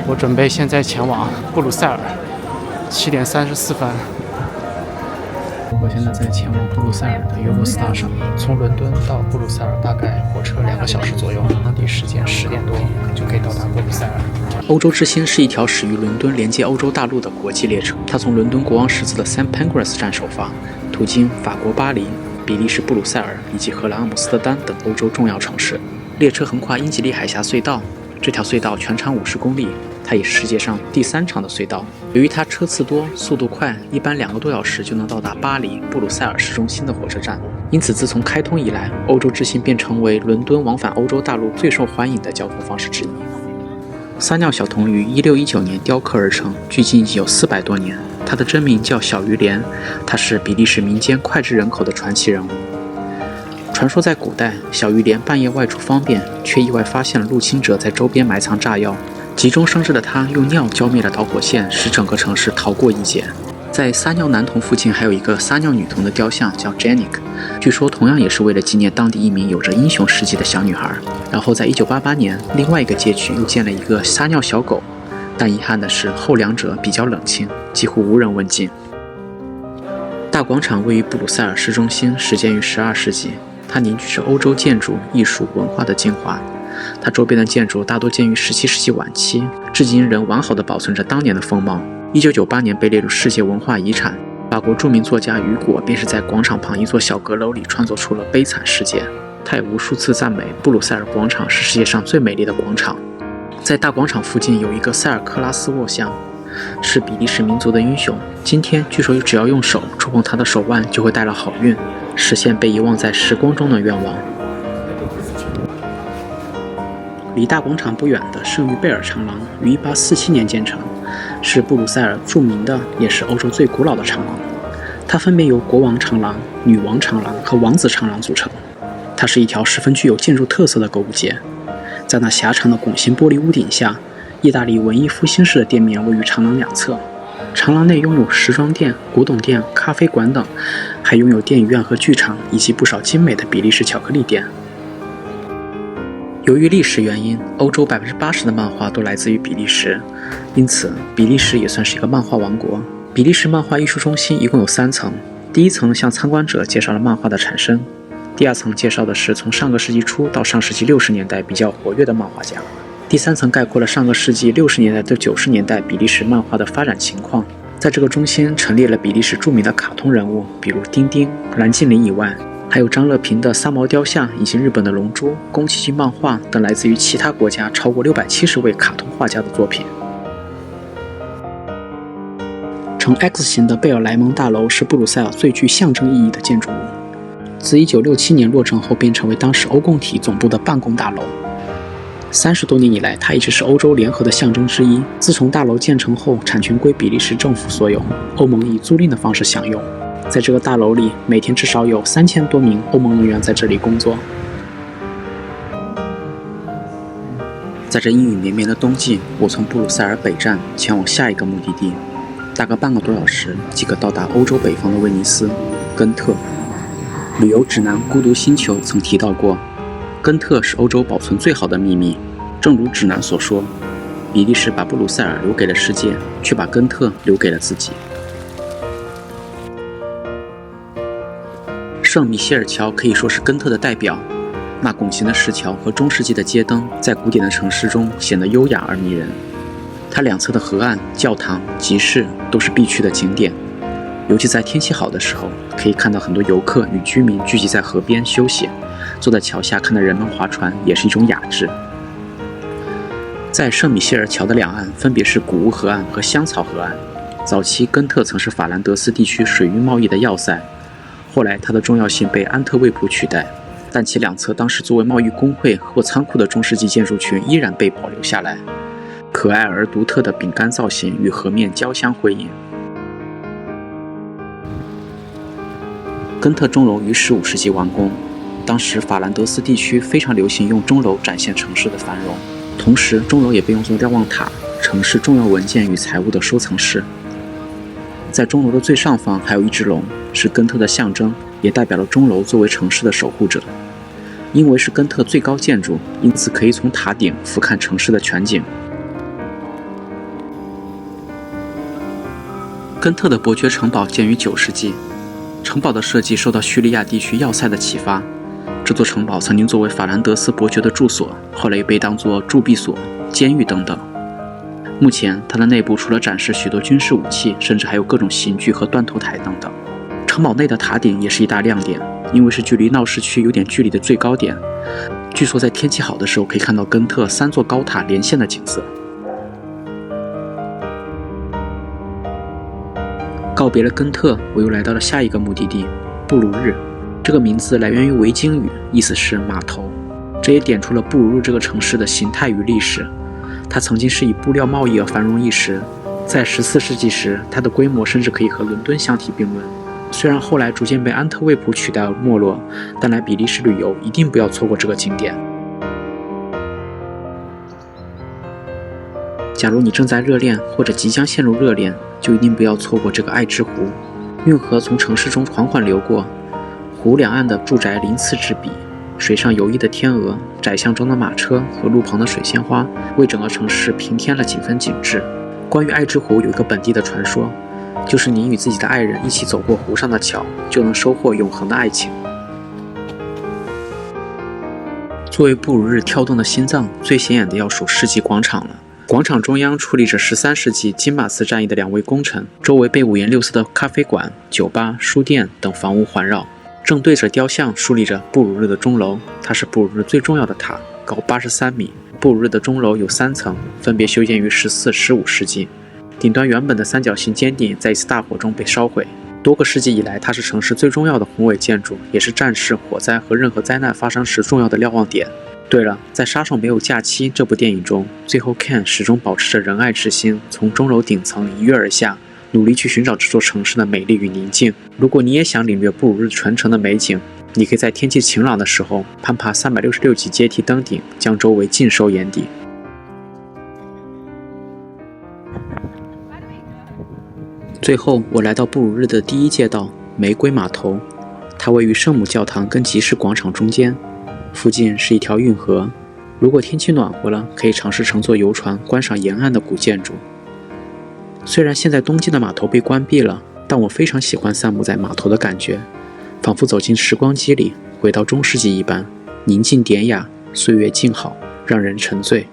我准备现在前往布鲁塞尔，7点34分。我现在在前往布鲁塞尔的 Eurostar 上，从伦敦到布鲁塞尔大概火车2个小时左右，当地时间10点多就可以到达布鲁塞尔。欧洲之星是一条始于伦敦连接欧洲大陆的国际列车，它从伦敦国王十字的 St. Pancras 站首发，途经法国巴黎、比利时布鲁塞尔以及荷兰阿姆斯特丹等欧洲重要城市。列车横跨英吉利海峡隧道，这条隧道全长50公里，它也是世界上第3长的隧道。由于它车次多、速度快，一般2个多小时就能到达巴黎、布鲁塞尔市中心的火车站。因此，自从开通以来，欧洲之星便成为伦敦往返欧洲大陆最受欢迎的交通方式之一。撒尿小童于1619年雕刻而成，距今已经有400多年。它的真名叫小鱼莲，它是比利时民间脍炙人口的传奇人物。传说在古代，小鱼莲半夜外出方便，却意外发现了入侵者在周边埋藏炸药。急中生智的他用尿浇灭了导火线，使整个城市逃过一劫。在撒尿男童附近还有一个撒尿女童的雕像，叫 Janik， 据说同样也是为了纪念当地一名有着英雄事迹的小女孩。然后在1988年，另外一个街区又建了一个撒尿小狗，但遗憾的是后两者比较冷清，几乎无人问津。大广场位于布鲁塞尔市中心，始建于12世纪，它凝聚着欧洲建筑、艺术、文化的精华。它周边的建筑大多建于17世纪晚期，至今仍完好地保存着当年的风貌。1998年被列入世界文化遗产。法国著名作家雨果便是在广场旁一座小阁楼里创作出了《悲惨世界》。他也无数次赞美布鲁塞尔广场是世界上最美丽的广场。在大广场附近有一个塞尔克拉斯沃像，是比利时民族的英雄。今天据说只要用手触碰他的手腕，就会带来好运，实现被遗忘在时光中的愿望。离大广场不远的圣于贝尔长廊于1847年建成，是布鲁塞尔著名的也是欧洲最古老的长廊。它分别由国王长廊、女王长廊和王子长廊组成。它是一条十分具有建筑特色的购物街。在那狭长的拱形玻璃屋顶下，意大利文艺复兴式的店面位于长廊两侧。长廊内拥有时装店、古董店、咖啡馆等，还拥有电影院和剧场，以及不少精美的比利时巧克力店。由于历史原因，欧洲80%的漫画都来自于比利时，因此比利时也算是一个漫画王国。比利时漫画艺术中心一共有3层，第一层向参观者介绍了漫画的产生，第2层介绍的是从上个世纪初到上世纪60年代比较活跃的漫画家，第3层概括了上个世纪60年代到90年代比利时漫画的发展情况。在这个中心陈列了比利时著名的卡通人物，比如丁丁、蓝精灵以外，还有张乐平的三毛雕像，以及日本的龙珠、宫崎骏漫画等来自于其他国家超过670位卡通画家的作品。呈 X 型的贝尔莱蒙大楼是布鲁塞尔最具象征意义的建筑物，自1967年落成后便成为当时欧共体总部的办公大楼。30多年以来，它一直是欧洲联合的象征之一。自从大楼建成后，产权归比利时政府所有，欧盟以租赁的方式享用。在这个大楼里，每天至少有3000多名欧盟人员在这里工作。在这阴雨绵绵的冬季，我从布鲁塞尔北站前往下一个目的地，大概半个多小时即可到达欧洲北方的威尼斯、根特。旅游指南《孤独星球》曾提到过，根特是欧洲保存最好的秘密。正如指南所说，比利时把布鲁塞尔留给了世界，却把根特留给了自己。圣米歇尔桥可以说是根特的代表，那拱形的石桥和中世纪的街灯在古典的城市中显得优雅而迷人。它两侧的河岸、教堂、集市都是必去的景点，尤其在天气好的时候，可以看到很多游客与居民聚集在河边休息，坐在桥下看到人们划船也是一种雅致。在圣米歇尔桥的两岸分别是谷物河岸和香草河岸。早期根特曾是法兰德斯地区水运贸易的要塞，后来它的重要性被安特卫普取代，但其两侧当时作为贸易工会或仓库的中世纪建筑群依然被保留下来，可爱而独特的饼干造型与河面交相辉映。根特钟楼于15世纪完工，当时法兰德斯地区非常流行用钟楼展现城市的繁荣，同时钟楼也被用作瞭望塔、城市重要文件与财物的收藏室。在钟楼的最上方还有一只龙，是根特的象征，也代表了钟楼作为城市的守护者。因为是根特最高建筑，因此可以从塔顶俯瞰城市的全景。根特的伯爵城堡建于9世纪，城堡的设计受到叙利亚地区要塞的启发。这座城堡曾经作为法兰德斯伯爵的住所，后来被当作铸币所、监狱等等。目前，它的内部除了展示许多军事武器，甚至还有各种刑具和断头台等等。城堡内的塔顶也是一大亮点，因为是距离闹市区有点距离的最高点。据说在天气好的时候，可以看到根特3座高塔连线的景色。告别了根特，我又来到了下一个目的地——布鲁日。这个名字来源于维京语，意思是码头。这也点出了布鲁日这个城市的形态与历史。它曾经是以布料贸易而繁荣一时，在14世纪时，它的规模甚至可以和伦敦相提并论。虽然后来逐渐被安特卫普取代而没落，但来比利时旅游一定不要错过这个景点。假如你正在热恋或者即将陷入热恋，就一定不要错过这个爱之湖。运河从城市中缓缓流过，湖两岸的住宅鳞次栉比，水上游弋的天鹅、窄巷中的马车和路旁的水仙花，为整个城市平添了几分景致。关于爱之湖有一个本地的传说，就是你与自己的爱人一起走过湖上的桥，就能收获永恒的爱情。作为布鲁日跳动的心脏，最显眼的要数世纪广场了。广场中央矗立着13世纪金马刺战役的2位功臣，周围被五颜六色的咖啡馆、酒吧、书店等房屋环绕。正对着雕像竖立着布鲁日的钟楼，它是布鲁日最重要的塔，高83米。布鲁日的钟楼有3层，分别修建于14、15世纪。顶端原本的三角形尖顶在一次大火中被烧毁。多个世纪以来，它是城市最重要的宏伟建筑，也是战事、火灾和任何灾难发生时重要的瞭望点。对了，在《杀手没有假期》这部电影中，最后 Ken 始终保持着仁爱之心，从钟楼顶层一跃而下，努力去寻找这座城市的美丽与宁静。如果你也想领略布鲁日全城的美景，你可以在天气晴朗的时候攀爬366级阶梯登顶，将周围尽收眼底。最后，我来到布鲁日的第一街道玫瑰码头，它位于圣母教堂跟集市广场中间，附近是一条运河。如果天气暖和了，可以尝试乘坐游船观赏沿岸的古建筑。虽然现在冬季的码头被关闭了，但我非常喜欢散步在码头的感觉，仿佛走进时光机里，回到中世纪一般，宁静典雅，岁月静好，让人沉醉。